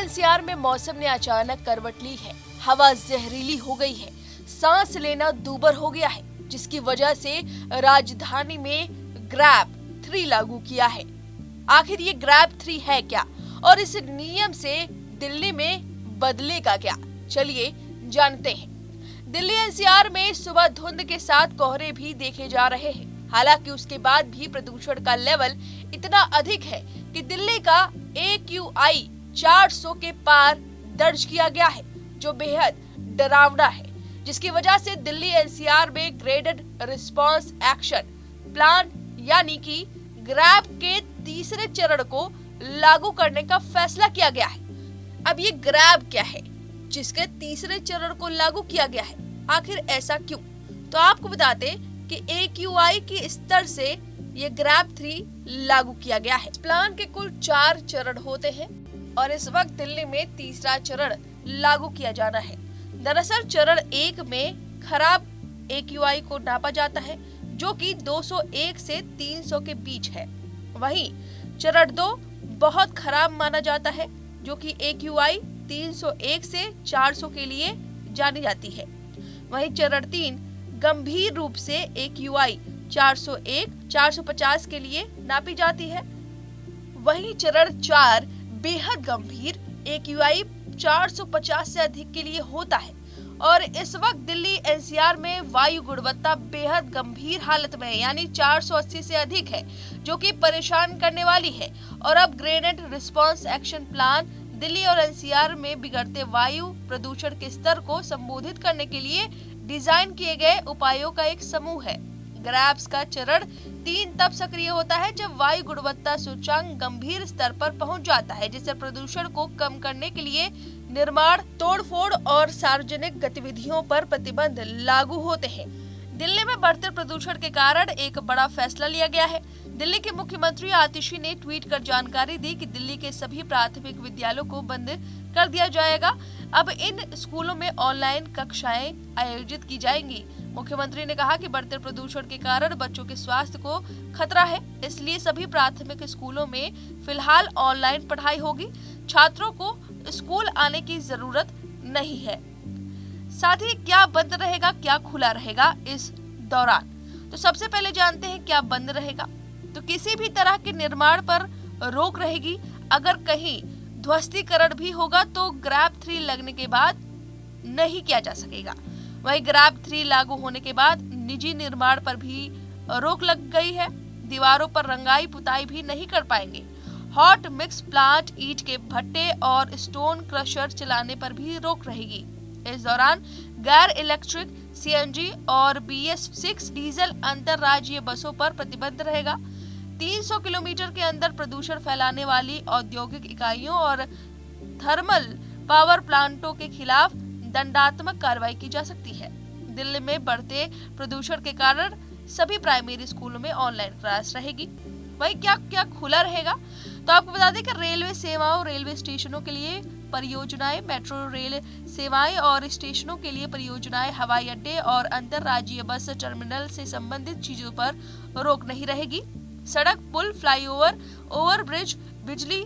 NCR में मौसम ने अचानक करवट ली है। हवा जहरीली हो गई है, सांस लेना दूभर हो गया है, जिसकी वजह से राजधानी में ग्रैब 3 लागू किया है। आखिर ये ग्रैब 3 है क्या और इस नियम से दिल्ली में बदलेगा क्या? चलिए जानते हैं। दिल्ली एनसीआर में सुबह धुंध के साथ कोहरे भी देखे जा रहे हैं। हालांकि उसके बाद भी प्रदूषण का लेवल इतना अधिक है कि दिल्ली का AQI 400 के पार दर्ज किया गया है, जो बेहद डरावना है, जिसकी वजह से दिल्ली एनसीआर में ग्रेडेड रिस्पांस एक्शन प्लान यानी कि ग्रैब के तीसरे चरण को लागू करने का फैसला किया गया है। अब ये ग्रैब क्या है जिसके तीसरे चरण को लागू किया गया है? आखिर ऐसा क्यों? तो आपको बताते कि AQI के स्तर से ये ग्रैब 3 लागू किया गया है। प्लान के कुल 4 चरण होते हैं और इस वक्त दिल्ली में तीसरा चरण लागू किया जाना है। दरअसल चरण 1 में खराब AQI को नापा जाता है, जो कि 201 से 300 के बीच है। वहीं चरण 2 बहुत खराब माना जाता है, जो कि AQI 301 से 400 के लिए जानी जाती है। वहीं चरण 3 गंभीर रूप से AQI 401, 450 के लिए नापी जाती है। वहीं चरण 4 बेहद गंभीर AQI 450 से अधिक के लिए होता है और इस वक्त दिल्ली एनसीआर में वायु गुणवत्ता बेहद गंभीर हालत में है, यानी 480 से अधिक है, जो कि परेशान करने वाली है। और अब graded response action plan Delhi और एनसीआर में बिगड़ते वायु प्रदूषण के स्तर को संबोधित करने के लिए डिजाइन किए गए उपायों का एक समूह है। ग्रैब्स का चरण 3 तब सक्रिय होता है जब वायु गुणवत्ता सूचकांक गंभीर स्तर पर पहुंच जाता है, जिससे प्रदूषण को कम करने के लिए निर्माण, तोड़फोड़ और सार्वजनिक गतिविधियों पर प्रतिबंध लागू होते हैं। दिल्ली में बढ़ते प्रदूषण के कारण एक बड़ा फैसला लिया गया है। दिल्ली के मुख्यमंत्री आतिशी ने ट्वीट कर जानकारी दी कि दिल्ली के सभी प्राथमिक विद्यालयों को बंद कर दिया जाएगा। अब इन स्कूलों में ऑनलाइन कक्षाएं आयोजित की जाएंगी। मुख्यमंत्री ने कहा कि बढ़ते प्रदूषण के कारण बच्चों के स्वास्थ्य को खतरा है, इसलिए सभी प्राथमिक स्कूलों में फिलहाल ऑनलाइन पढ़ाई होगी। छात्रों को स्कूल आने की जरूरत नहीं है। साथ ही क्या बंद रहेगा, क्या खुला रहेगा इस दौरान? तो सबसे पहले जानते हैं क्या बंद रहेगा। तो किसी भी तरह के निर्माण पर रोक रहेगी। अगर कहीं ध्वस्तीकरण भी होगा तो ग्रैब 3 लगने के बाद नहीं किया जा सकेगा। वहीं ग्रैब 3 लागू होने के बाद निजी निर्माण पर भी रोक लग गई है। दीवारों पर रंगाई पुताई भी नहीं कर पाएंगे। हॉट मिक्स प्लांट, ईंट के भट्टे और स्टोन क्रशर चलाने पर भी रोक रहेगी। इस दौरान गैर इलेक्ट्रिक CNG और BS6 डीजल अंतरराज्यीय बसों पर प्रतिबंध रहेगा। 300 किलोमीटर के अंदर प्रदूषण फैलाने वाली औद्योगिक इकाइयों और थर्मल पावर प्लांटों के खिलाफ दंडात्मक कार्रवाई की जा सकती है। दिल्ली में बढ़ते प्रदूषण के कारण सभी प्राइमरी स्कूलों में ऑनलाइन क्लास रहेगी। वही क्या क्या खुला रहेगा? तो आपको बता दें कि रेलवे सेवाओं, रेलवे स्टेशनों के लिए परियोजनाएं, मेट्रो रेल सेवाएं और स्टेशनों के लिए परियोजनाएं, हवाई अड्डे और अंतरराज्यीय बस टर्मिनल से संबंधित चीजों पर रोक नहीं रहेगी। सड़क, पुल, फ्लाईओवर, ओवरब्रिज, बिजली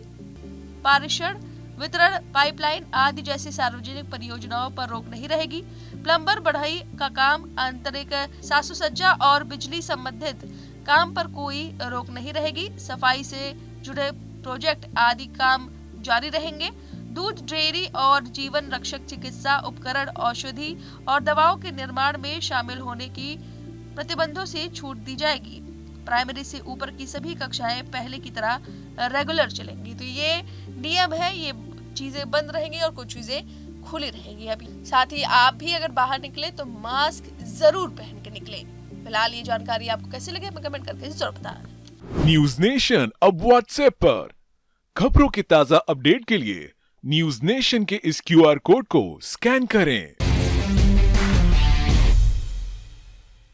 पारिषण, वितरण पाइपलाइन आदि जैसी सार्वजनिक परियोजनाओं पर रोक नहीं रहेगी। प्लम्बर, बढ़ई का काम, आंतरिक सासुसज्जा और बिजली संबंधित काम पर कोई रोक नहीं रहेगी। सफाई से जुड़े प्रोजेक्ट आदि काम जारी रहेंगे। दूध, डेयरी और जीवन रक्षक चिकित्सा उपकरण, औषधि और दवाओं के निर्माण में शामिल होने की प्रतिबंधों से छूट दी जाएगी। प्राइमरी से ऊपर की सभी कक्षाएं पहले की तरह रेगुलर चलेंगी। तो ये नियम है, ये चीजें बंद रहेंगी और कुछ चीजें खुली रहेंगी। अभी साथ ही आप भी अगर बाहर निकले तो मास्क जरूर पहन के निकले। फिलहाल ये जानकारी आपको कैसे लगे हमें कमेंट करके जरूर बताना। न्यूज नेशन अब व्हाट्सएप पर खबरों के ताजा अपडेट के लिए न्यूज नेशन के इस QR कोड को स्कैन करें।